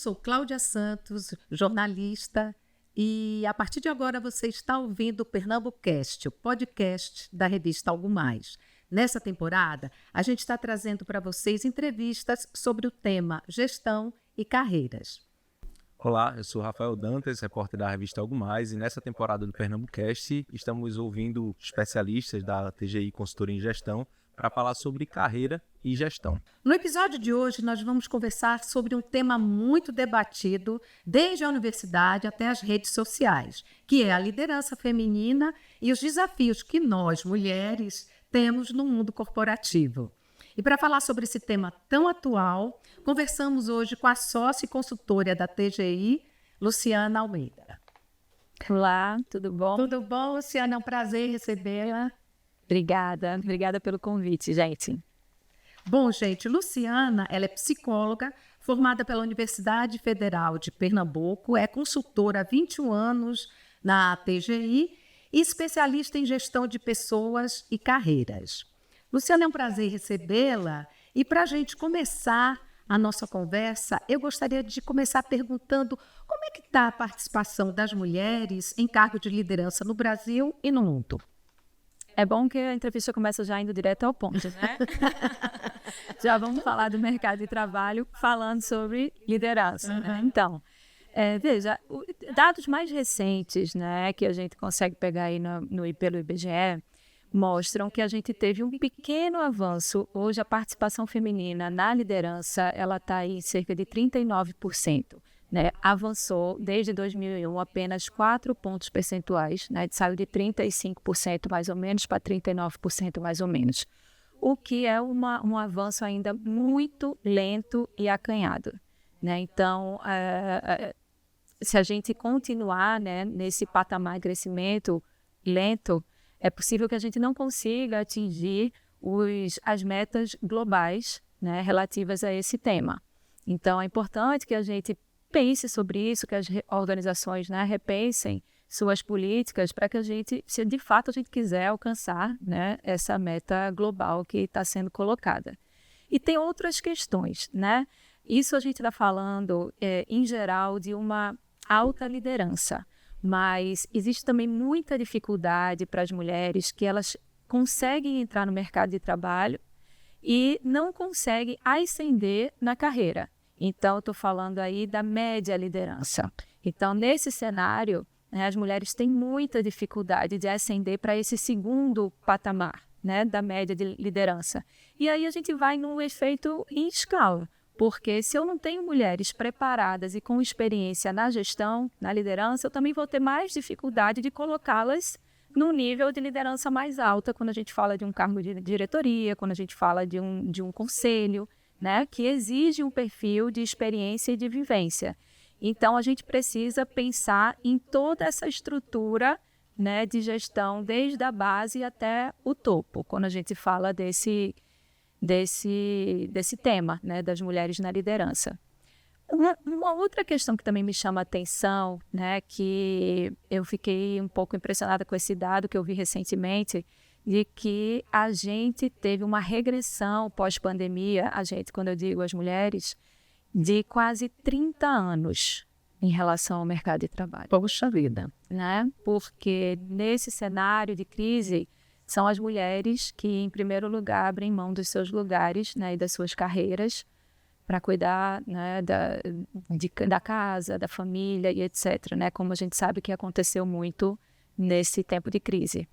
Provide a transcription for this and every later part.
sou Cláudia Santos, jornalista, e a partir de agora você está ouvindo o Pernambucast, o podcast da revista Algo Mais. Nessa temporada, a gente está trazendo para vocês entrevistas sobre o tema gestão e carreiras. Olá, eu sou Rafael Dantas, repórter da revista Algo Mais, e nessa temporada do Pernambucast estamos ouvindo especialistas da TGI Consultoria em Gestão para falar sobre carreira e gestão. No episódio de hoje, nós vamos conversar sobre um tema muito debatido desde a universidade até as redes sociais, que é a liderança feminina e os desafios que nós, mulheres, temos no mundo corporativo. E para falar sobre esse tema tão atual, conversamos hoje com a sócia e consultora da TGI, Luciana Almeida. Olá, tudo bom? Tudo bom, Luciana? É um prazer recebê-la. Obrigada pelo convite, gente. Bom, gente, Luciana, ela é psicóloga, formada pela Universidade Federal de Pernambuco, é consultora há 21 anos na TGI e especialista em gestão de pessoas e carreiras. Luciana, é um prazer recebê-la e para a gente começar a nossa conversa, eu gostaria de começar perguntando como é que está a participação das mulheres em cargo de liderança no Brasil e no mundo. É bom que a entrevista começa já indo direto ao ponto, né? Já vamos falar do mercado de trabalho falando sobre liderança. Né? Então, veja, dados mais recentes, né, que a gente consegue pegar aí pelo IBGE, mostram que a gente teve um pequeno avanço. Hoje a participação feminina na liderança ela está aí em cerca de 39%. Né, avançou desde 2001 apenas 4 pontos percentuais, né, saiu de 35% mais ou menos para 39% mais ou menos, o que é um avanço ainda muito lento e acanhado. Né? Então, se a gente continuar, né, nesse patamar de crescimento lento, é possível que a gente não consiga atingir as metas globais, né, relativas a esse tema. Então, é importante que a gente pense sobre isso, que as organizações, né, repensem suas políticas para que a gente, se de fato a gente quiser alcançar, né, essa meta global que está sendo colocada. E tem outras questões, né? Isso a gente está falando, em geral, de uma alta liderança, mas existe também muita dificuldade para as mulheres que elas conseguem entrar no mercado de trabalho e não conseguem ascender na carreira. Então, eu estou falando aí da média liderança. Então, nesse cenário, né, as mulheres têm muita dificuldade de ascender para esse segundo patamar, né, da média de liderança. E aí a gente vai num efeito em escala, porque se eu não tenho mulheres preparadas e com experiência na gestão, na liderança, eu também vou ter mais dificuldade de colocá-las num nível de liderança mais alta, quando a gente fala de um cargo de diretoria, quando a gente fala de um conselho, né, que exige um perfil de experiência e de vivência. Então, a gente precisa pensar em toda essa estrutura, né, de gestão, desde a base até o topo, quando a gente fala desse tema, né, das mulheres na liderança. Uma outra questão que também me chama a atenção, né, que eu fiquei um pouco impressionada com esse dado que eu vi recentemente, de que a gente teve uma regressão pós-pandemia, quando eu digo as mulheres, de quase 30 anos em relação ao mercado de trabalho. Poxa vida. Né? Porque nesse cenário de crise, são as mulheres que, em primeiro lugar, abrem mão dos seus lugares, né, e das suas carreiras para cuidar, né, da casa, da família e etc., né? Como a gente sabe que aconteceu muito nesse tempo de crise.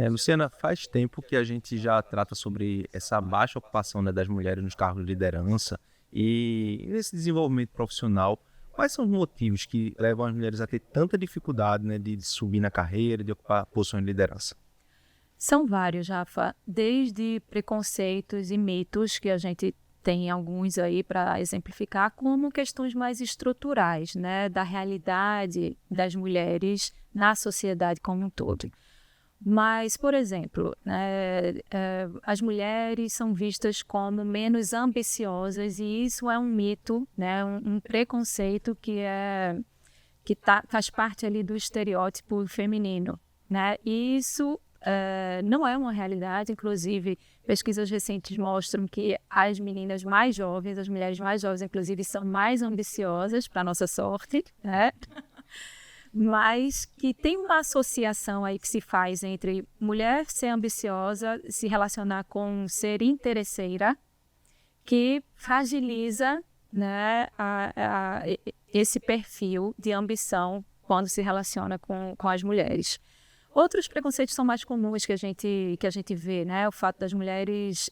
Luciana, faz tempo que a gente já trata sobre essa baixa ocupação, né, das mulheres nos cargos de liderança e nesse desenvolvimento profissional. Quais são os motivos que levam as mulheres a ter tanta dificuldade, né, de subir na carreira, de ocupar posições de liderança? São vários, Rafa, desde preconceitos e mitos, que a gente tem alguns aí para exemplificar, como questões mais estruturais, né, da realidade das mulheres na sociedade como um todo. Mas, por exemplo, as mulheres são vistas como menos ambiciosas e isso é um mito, né, um preconceito que faz parte ali do estereótipo feminino. Né? E isso não é uma realidade. Inclusive, pesquisas recentes mostram que as meninas mais jovens, as mulheres mais jovens, inclusive, são mais ambiciosas, para nossa sorte, né? Mas que tem uma associação aí que se faz entre mulher ser ambiciosa, se relacionar com ser interesseira, que fragiliza, né, esse perfil de ambição quando se relaciona com as mulheres. Outros preconceitos são mais comuns que a gente vê, né? O fato das mulheres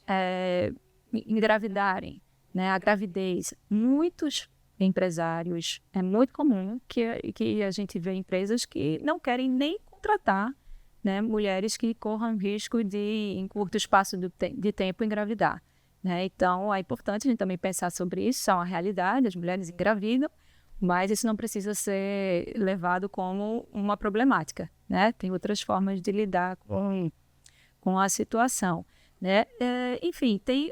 engravidarem, né? A gravidez. Muitos empresários, é muito comum que a gente vê empresas que não querem nem contratar, né, mulheres que corram risco de, em curto espaço de tempo, engravidar. Né? Então, é importante a gente também pensar sobre isso. Isso é uma realidade, as mulheres engravidam, mas isso não precisa ser levado como uma problemática. Né? Tem outras formas de lidar com a situação. Né? Enfim, tem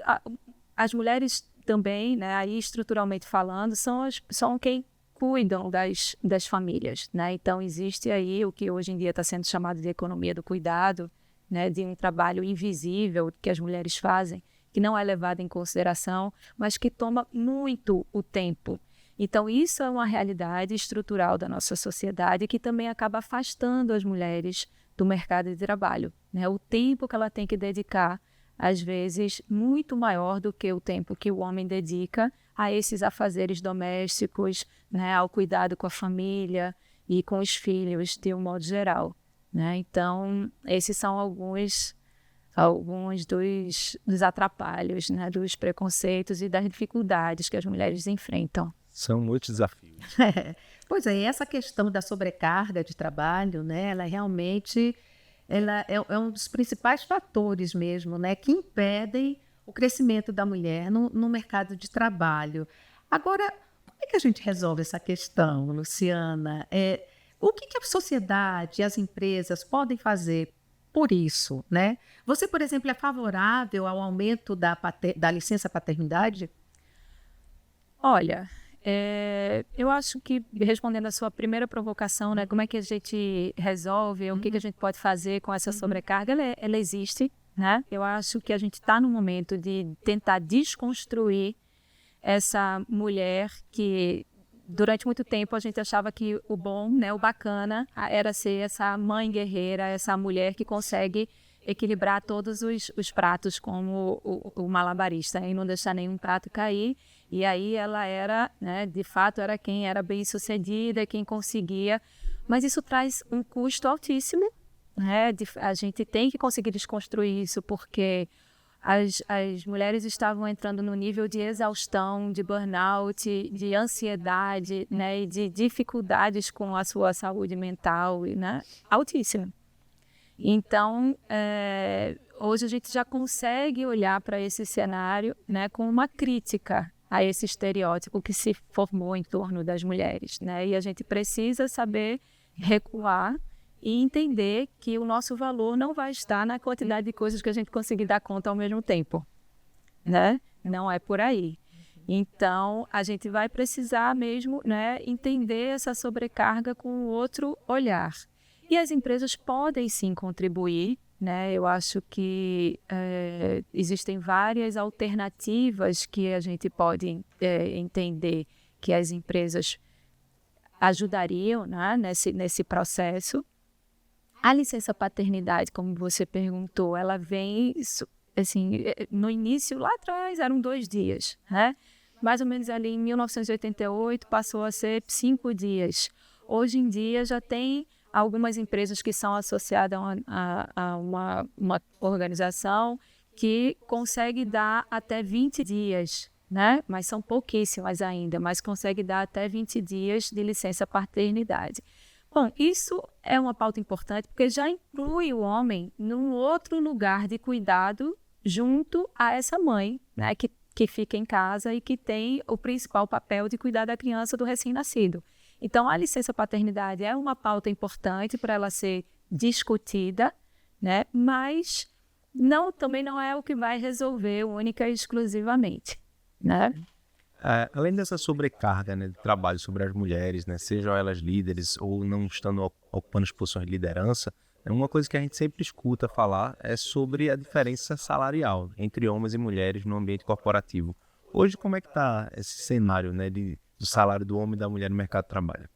as mulheres também, né, aí estruturalmente falando, são quem cuidam das famílias. Né? Então, existe aí o que hoje em dia está sendo chamado de economia do cuidado, né, de um trabalho invisível que as mulheres fazem, que não é levado em consideração, mas que toma muito o tempo. Então, isso é uma realidade estrutural da nossa sociedade que também acaba afastando as mulheres do mercado de trabalho. Né? O tempo que ela tem que dedicar, às vezes, muito maior do que o tempo que o homem dedica a esses afazeres domésticos, né? Ao cuidado com a família e com os filhos, de um modo geral. Né? Então, esses são alguns dos atrapalhos, né? Dos preconceitos e das dificuldades que as mulheres enfrentam. São muitos desafios. Pois é, essa questão da sobrecarga de trabalho, né, ela realmente é um dos principais fatores mesmo, né, que impedem o crescimento da mulher no mercado de trabalho. Agora, como é que a gente resolve essa questão, Luciana? O que a sociedade e as empresas podem fazer por isso, né? Você, por exemplo, é favorável ao aumento da licença paternidade? Olha, eu acho que, respondendo a sua primeira provocação, né, como é que a gente resolve, o que a gente pode fazer com essa sobrecarga, ela existe, né? Eu acho que a gente está no momento de tentar desconstruir essa mulher que, durante muito tempo, a gente achava que o bom, né, o bacana, era ser essa mãe guerreira, essa mulher que consegue equilibrar todos os pratos como o malabarista, e não deixar nenhum prato cair. E aí ela era, né, de fato, era quem era bem-sucedida, quem conseguia. Mas isso traz um custo altíssimo, né? A gente tem que conseguir desconstruir isso, porque as mulheres estavam entrando no nível de exaustão, de burnout, de ansiedade, né, e de dificuldades com a sua saúde mental, né, altíssima. Então, hoje a gente já consegue olhar para esse cenário, né, com uma crítica a esse estereótipo que se formou em torno das mulheres, né? E a gente precisa saber recuar e entender que o nosso valor não vai estar na quantidade de coisas que a gente conseguir dar conta ao mesmo tempo, né? Não é por aí. Então, a gente vai precisar mesmo, né, entender essa sobrecarga com outro olhar. E as empresas podem sim contribuir, né? Eu acho que existem várias alternativas que a gente pode entender que as empresas ajudariam, né, nesse processo. A licença paternidade, como você perguntou, ela vem, assim, no início, lá atrás, eram 2 dias, né? Mais ou menos ali em 1988 passou a ser 5 dias. Hoje em dia já tem algumas empresas que são associadas a uma organização que consegue dar até 20 dias, né? Mas são pouquíssimas ainda, mas consegue dar até 20 dias de licença paternidade. Bom, isso é uma pauta importante porque já inclui o homem num outro lugar de cuidado junto a essa mãe, né? Que fica em casa e que tem o principal papel de cuidar da criança, do recém-nascido. Então, a licença paternidade é uma pauta importante para ela ser discutida, né? Mas também não é o que vai resolver única e exclusivamente, né? Além dessa sobrecarga, né, de trabalho sobre as mulheres, né, sejam elas líderes ou não estando ocupando as posições de liderança, Uma coisa que a gente sempre escuta falar é sobre a diferença salarial entre homens e mulheres no ambiente corporativo. Hoje, como é que está esse cenário, né, do salário do homem e da mulher no mercado de trabalho?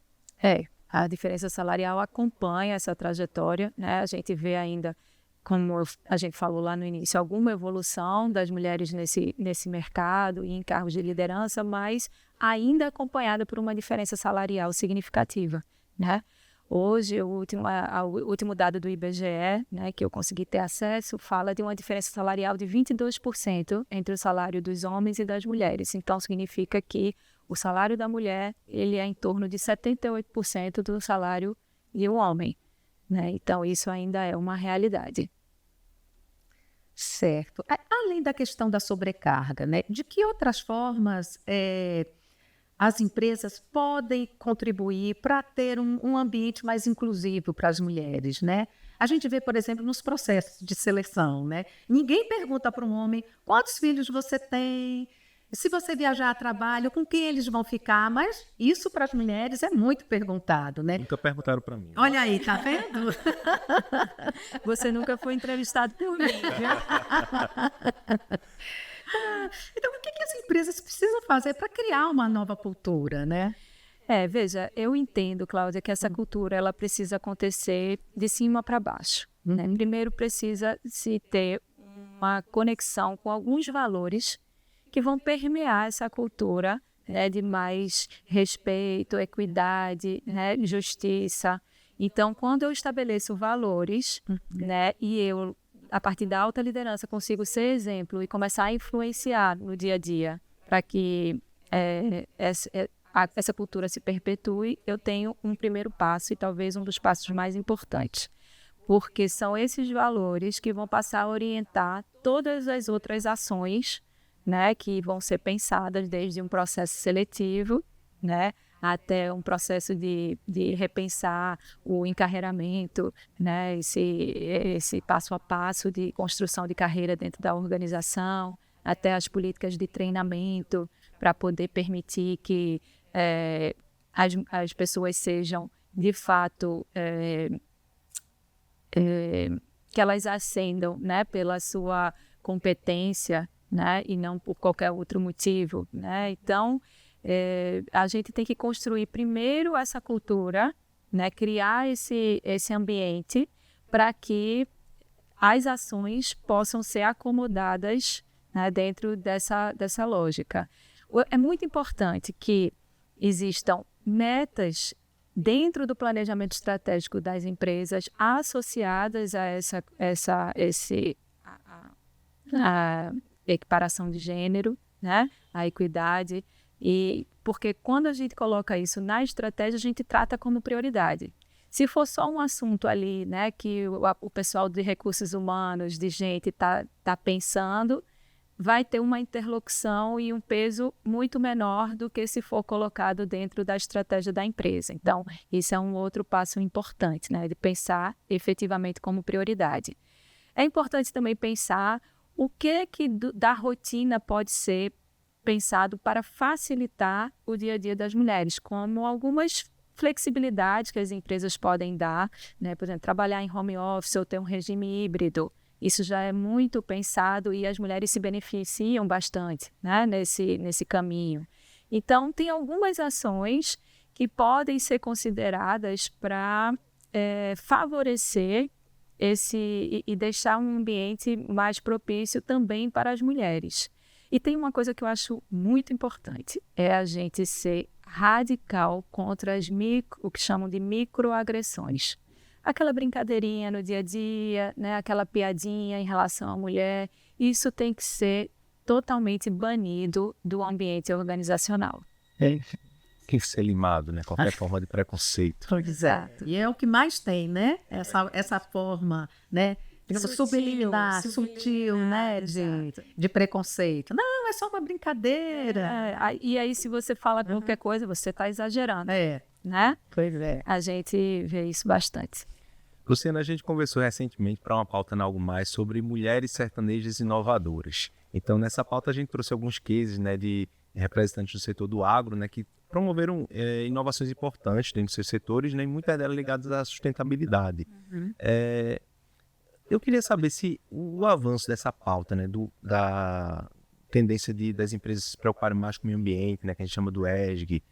A diferença salarial acompanha essa trajetória, né? A gente vê ainda, como a gente falou lá no início, alguma evolução das mulheres nesse mercado e em cargos de liderança, mas ainda acompanhada por uma diferença salarial significativa, né? Hoje, o último dado do IBGE, né, que eu consegui ter acesso, fala de uma diferença salarial de 22% entre o salário dos homens e das mulheres. Então, significa que o salário da mulher ele é em torno de 78% do salário de um homem, né? Então, isso ainda é uma realidade. Certo. Além da questão da sobrecarga, né? De que outras formas as empresas podem contribuir para ter um ambiente mais inclusivo para as mulheres, né? A gente vê, por exemplo, nos processos de seleção, né? Ninguém pergunta para um homem quantos filhos você tem, se você viajar a trabalho, com quem eles vão ficar, mas isso para as mulheres é muito perguntado, né? Nunca perguntaram para mim. Olha aí, tá vendo? Você nunca foi entrevistado por mim, viu? Então, o que as empresas precisam fazer para criar uma nova cultura, né? Veja, eu entendo, Cláudia, que essa cultura ela precisa acontecer de cima para baixo, né? Primeiro precisa se ter uma conexão com alguns valores que vão permear essa cultura, né, de mais respeito, equidade, né, justiça. Então, quando eu estabeleço valores, né, e eu, a partir da alta liderança, consigo ser exemplo e começar a influenciar no dia a dia para que essa cultura se perpetue, eu tenho um primeiro passo e talvez um dos passos mais importantes. Porque são esses valores que vão passar a orientar todas as outras ações, né, que vão ser pensadas desde um processo seletivo, né, até um processo de repensar o encarreiramento, né, esse passo a passo de construção de carreira dentro da organização, até as políticas de treinamento para poder permitir que as pessoas sejam, de fato, que elas ascendam, né, pela sua competência, né, e não por qualquer outro motivo, né? Então, a gente tem que construir primeiro essa cultura, né, criar esse ambiente para que as ações possam ser acomodadas, né, dentro dessa lógica. É muito importante que existam metas dentro do planejamento estratégico das empresas associadas a a equiparação de gênero, né? A equidade, e porque quando a gente coloca isso na estratégia, a gente trata como prioridade. Se for só um assunto ali, né, que o pessoal de recursos humanos, de gente está pensando, vai ter uma interlocução e um peso muito menor do que se for colocado dentro da estratégia da empresa. Então, isso é um outro passo importante, né, de pensar efetivamente como prioridade. É importante também pensar o que da rotina pode ser pensado para facilitar o dia a dia das mulheres, como algumas flexibilidades que as empresas podem dar, né? Por exemplo, trabalhar em home office ou ter um regime híbrido. Isso já é muito pensado e as mulheres se beneficiam bastante, né, nesse caminho. Então, tem algumas ações que podem ser consideradas para favorecer e deixar um ambiente mais propício também para as mulheres. E tem uma coisa que eu acho muito importante, é a gente ser radical contra o que chamam de microagressões. Aquela brincadeirinha no dia a dia, né, aquela piadinha em relação à mulher, isso tem que ser totalmente banido do ambiente organizacional. Tem que ser limado, né? Qualquer forma de preconceito. Exato. E é o que mais tem, né? Essa forma, né? Subliminar, sutil, né? De preconceito. Não, é só uma brincadeira. E aí, se você fala qualquer coisa, você está exagerando. Né? Pois é. A gente vê isso bastante. Luciana, a gente conversou recentemente para uma pauta na Algo Mais sobre mulheres sertanejas inovadoras. Então, nessa pauta, a gente trouxe alguns cases, né, de representantes do setor do agro, né, que promoveram inovações importantes dentro dos seus setores, né, e muitas delas ligadas à sustentabilidade. Eu queria saber se o avanço dessa pauta, né, da tendência das empresas se preocuparem mais com o meio ambiente, né, que a gente chama do ESG,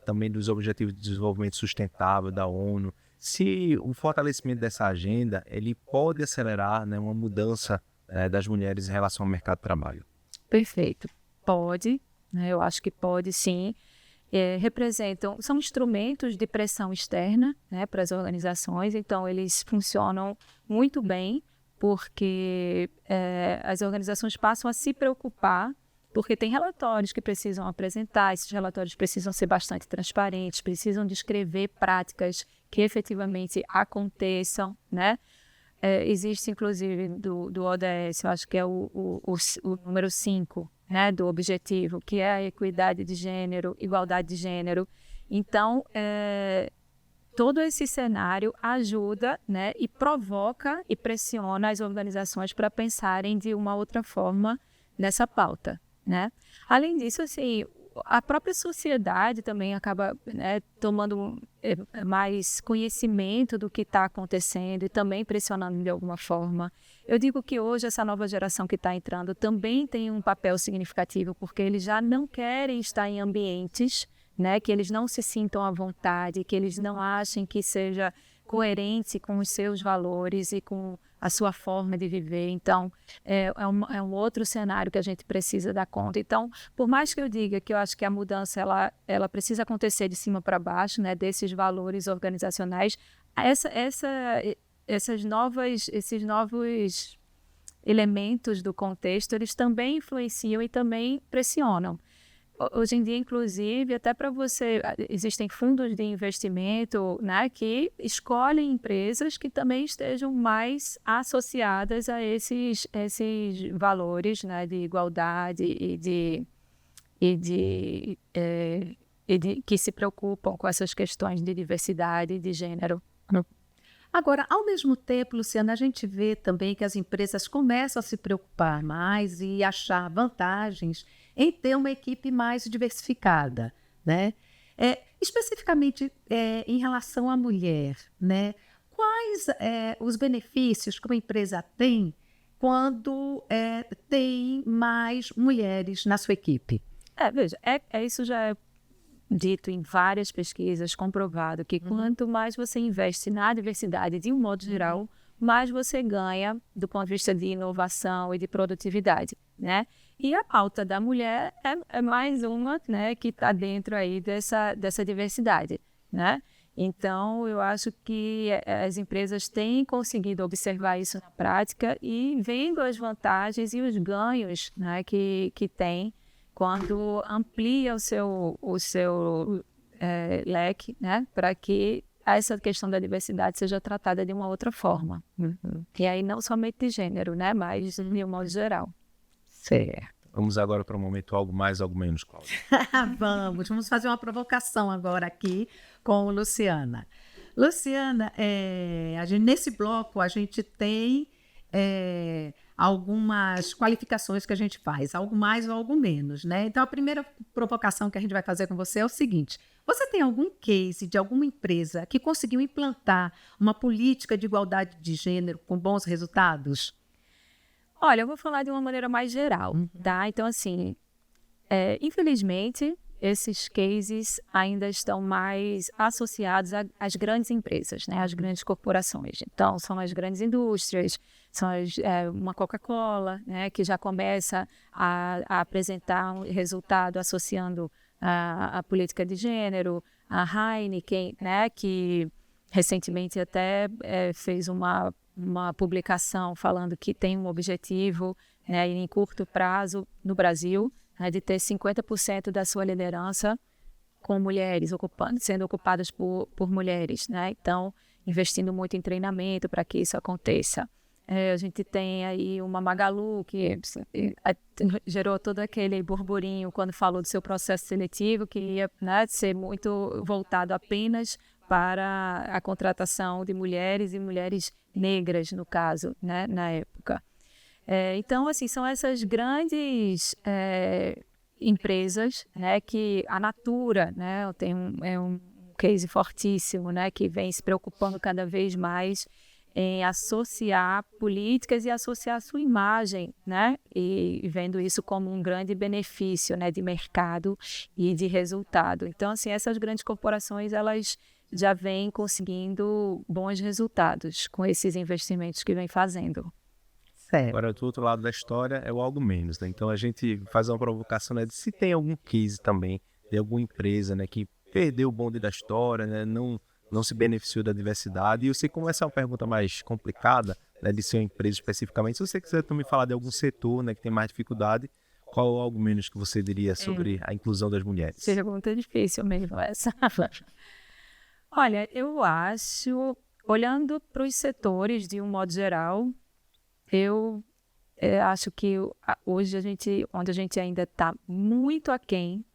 também dos Objetivos de Desenvolvimento Sustentável da ONU, se o fortalecimento dessa agenda ele pode acelerar, né, uma mudança das mulheres em relação ao mercado de trabalho. Perfeito. Pode, né, eu acho que pode sim. São instrumentos de pressão externa, né, para as organizações, então eles funcionam muito bem, porque as organizações passam a se preocupar, porque tem relatórios que precisam apresentar, esses relatórios precisam ser bastante transparentes, precisam descrever práticas que efetivamente aconteçam, né? Existe, inclusive, do ODS, eu acho que é o número 5, né, do objetivo, que é a equidade de gênero, igualdade de gênero. Então, todo esse cenário ajuda, né, e provoca e pressiona as organizações para pensarem de uma outra forma nessa pauta, né? Além disso, assim, a própria sociedade também acaba, né, tomando mais conhecimento do que está acontecendo e também pressionando de alguma forma. Eu digo que hoje essa nova geração que está entrando também tem um papel significativo, porque eles já não querem estar em ambientes, né, que eles não se sintam à vontade, que eles não achem que seja coerente com os seus valores e com a sua forma de viver. Então, é um outro cenário que a gente precisa dar conta. Então, por mais que eu diga que eu acho que a mudança ela precisa acontecer de cima para baixo, né, desses valores organizacionais, esses novos elementos do contexto, eles também influenciam e também pressionam. Hoje em dia, inclusive, até para existem fundos de investimento, né, que escolhem empresas que também estejam mais associadas a esses valores, né, de igualdade e que se preocupam com essas questões de diversidade e de gênero. Agora, ao mesmo tempo, Luciana, a gente vê também que as empresas começam a se preocupar mais e achar vantagens em ter uma equipe mais diversificada, né? Especificamente em relação à mulher, né? Quais os benefícios que uma empresa tem quando tem mais mulheres na sua equipe? Veja, isso já é dito em várias pesquisas, comprovado que quanto mais você investe na diversidade de um modo geral, mais você ganha do ponto de vista de inovação e de produtividade, né? E a pauta da mulher é mais uma, né, que está dentro aí dessa diversidade, né? Então, eu acho que as empresas têm conseguido observar isso na prática e vendo as vantagens e os ganhos, né, que tem quando amplia o seu leque, né, para que essa questão da diversidade seja tratada de uma outra forma. E aí não somente de gênero, né, mas de um modo geral. Certo. Vamos agora para um momento algo mais, algo menos, Cláudia. Vamos fazer uma provocação agora aqui com Luciana. Luciana, nesse bloco a gente tem algumas qualificações que a gente faz, algo mais ou algo menos, né? Então, a primeira provocação que a gente vai fazer com você é o seguinte: você tem algum case de alguma empresa que conseguiu implantar uma política de igualdade de gênero com bons resultados? Olha, eu vou falar de uma maneira mais geral, tá? Então, assim, infelizmente, esses cases ainda estão mais associados às grandes empresas, né? Às grandes corporações. Então, são as grandes indústrias, são uma Coca-Cola, né? Que já começa a apresentar um resultado associando a política de gênero, a Heineken, né? Que recentemente até fez uma publicação falando que tem um objetivo, né, em curto prazo no Brasil, né, de ter 50% da sua liderança com mulheres, sendo ocupadas por mulheres, né? Então, investindo muito em treinamento para que isso aconteça. A gente tem aí uma Magalu que gerou todo aquele burburinho quando falou do seu processo seletivo, que ia, né, ser muito voltado apenas para a contratação de mulheres e mulheres negras, no caso, né, na época. Então, assim, são essas grandes empresas, né, que a Natura, né, é um case fortíssimo, né, que vem se preocupando cada vez mais em associar políticas e associar a sua imagem, né, e vendo isso como um grande benefício, né, de mercado e de resultado. Então, assim, essas grandes corporações, elas já vêm conseguindo bons resultados com esses investimentos que vêm fazendo. Certo. Agora, do outro lado da história é o algo menos, né? Então a gente faz uma provocação, né, de se tem algum case também de alguma empresa, né, que perdeu o bonde da história, né, não se beneficiou da diversidade. E eu sei como essa é uma pergunta mais complicada, né, de ser uma empresa especificamente. Se você quiser também falar de algum setor, né, que tem mais dificuldade, qual é o algo menos que você diria sobre a inclusão das mulheres? Pergunta difícil mesmo essa. Olha, eu acho, olhando para os setores de um modo geral, eu acho que hoje onde a gente ainda está muito aquém,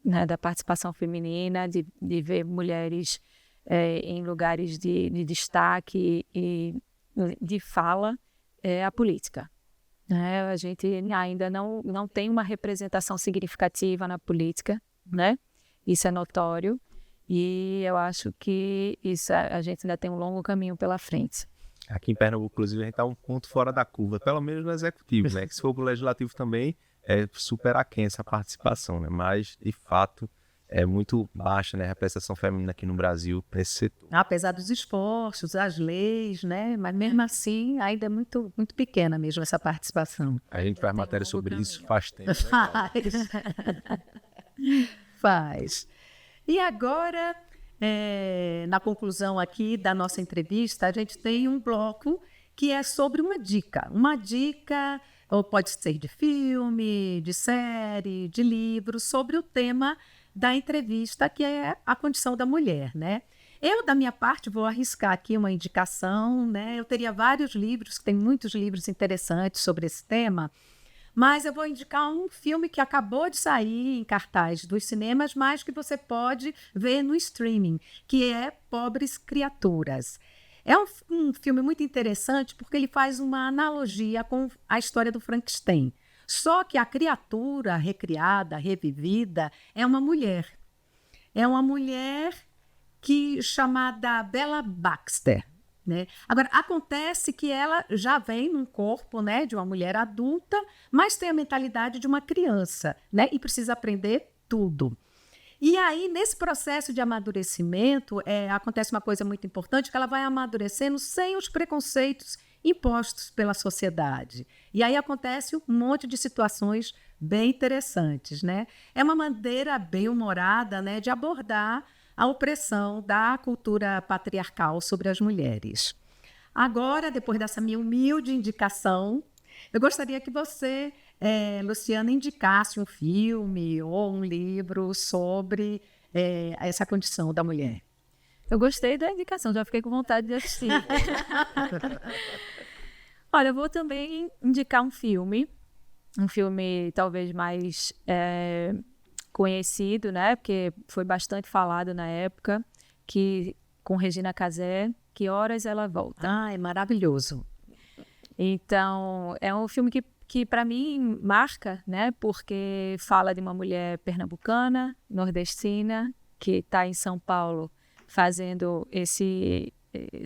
né, da participação feminina, de ver mulheres em lugares de destaque e de fala, é a política. Né? A gente ainda não tem uma representação significativa na política, né? Isso é notório, e eu acho que a gente ainda tem um longo caminho pela frente. Aqui em Pernambuco, inclusive, a gente está um ponto fora da curva, pelo menos no executivo, né? Que se for para o legislativo também, é super aquém essa participação, né? Mas, de fato, é muito baixa, né, a representação feminina aqui no Brasil nesse setor. Apesar dos esforços, as leis, né? Mas mesmo assim, ainda é muito, muito pequena mesmo essa participação. A gente faz matéria sobre isso faz tempo. Né, Faz. E agora, na conclusão aqui da nossa entrevista, a gente tem um bloco que é sobre uma dica. Uma dica, ou pode ser de filme, de série, de livro, sobre o tema da entrevista, que é a condição da mulher, né? Eu, da minha parte, vou arriscar aqui uma indicação, né? Eu teria vários livros, tem muitos livros interessantes sobre esse tema, mas eu vou indicar um filme que acabou de sair em cartaz dos cinemas, mas que você pode ver no streaming, que é Pobres Criaturas. É um filme muito interessante porque ele faz uma analogia com a história do Frankenstein. Só que a criatura recriada, revivida, é uma mulher. É uma mulher chamada Bella Baxter. Né? Agora, acontece que ela já vem num corpo, né, de uma mulher adulta, mas tem a mentalidade de uma criança, né, e precisa aprender tudo. E aí, nesse processo de amadurecimento, acontece uma coisa muito importante, que ela vai amadurecendo sem os preconceitos impostos pela sociedade. E aí acontece um monte de situações bem interessantes. Né? É uma maneira bem humorada, né, de abordar a opressão da cultura patriarcal sobre as mulheres. Agora, depois dessa minha humilde indicação, eu gostaria que você, Luciana, indicasse um filme ou um livro sobre essa condição da mulher. Eu gostei da indicação, já fiquei com vontade de assistir. Olha, eu vou também indicar um filme talvez mais conhecido, né? Porque foi bastante falado na época, com Regina Casé, Que Horas Ela Volta. Ah, é maravilhoso. Então, é um filme que para mim marca, né? Porque fala de uma mulher pernambucana, nordestina, que está em São Paulo fazendo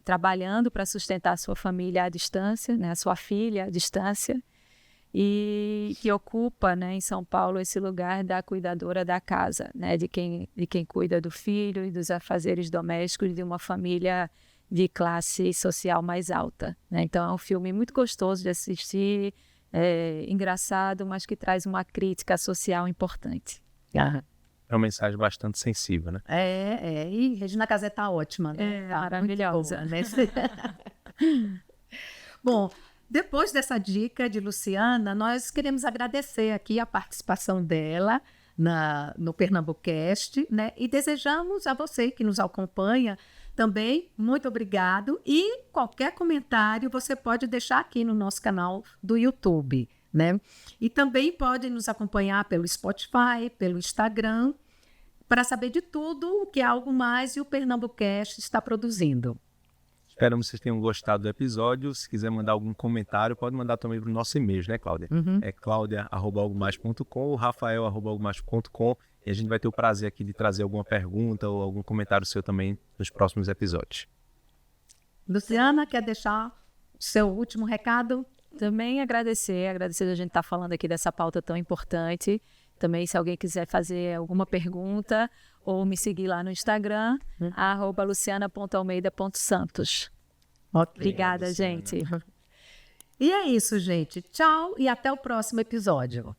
trabalhando para sustentar a sua família à distância, né? A sua filha à distância, e que ocupa, né, em São Paulo esse lugar da cuidadora da casa, né, de quem cuida do filho e dos afazeres domésticos de uma família de classe social mais alta. Né? Então é um filme muito gostoso de assistir, engraçado, mas que traz uma crítica social importante. Ah. É uma mensagem bastante sensível, né? E Regina Casé está ótima, né? Tá maravilhosa. Boa, né? Bom, depois dessa dica de Luciana, nós queremos agradecer aqui a participação dela no Pernambucast, né? E desejamos a você que nos acompanha também, muito obrigado. E qualquer comentário você pode deixar aqui no nosso canal do YouTube, né? E também pode nos acompanhar pelo Spotify, pelo Instagram, para saber de tudo o que é Algo Mais e o Pernambucast está produzindo. Esperamos que vocês tenham gostado do episódio. Se quiser mandar algum comentário, pode mandar também para o nosso e-mail, né, Cláudia? É claudia@algomais.com ou rafael@algomais.com, e a gente vai ter o prazer aqui de trazer alguma pergunta ou algum comentário seu também nos próximos episódios. Luciana, quer deixar o seu último recado? Também agradecer a gente estar falando aqui dessa pauta tão importante. Também, se alguém quiser fazer alguma pergunta ou me seguir lá no Instagram, @luciana.almeida.santos. Obrigada, gente. E é isso, gente. Tchau e até o próximo episódio.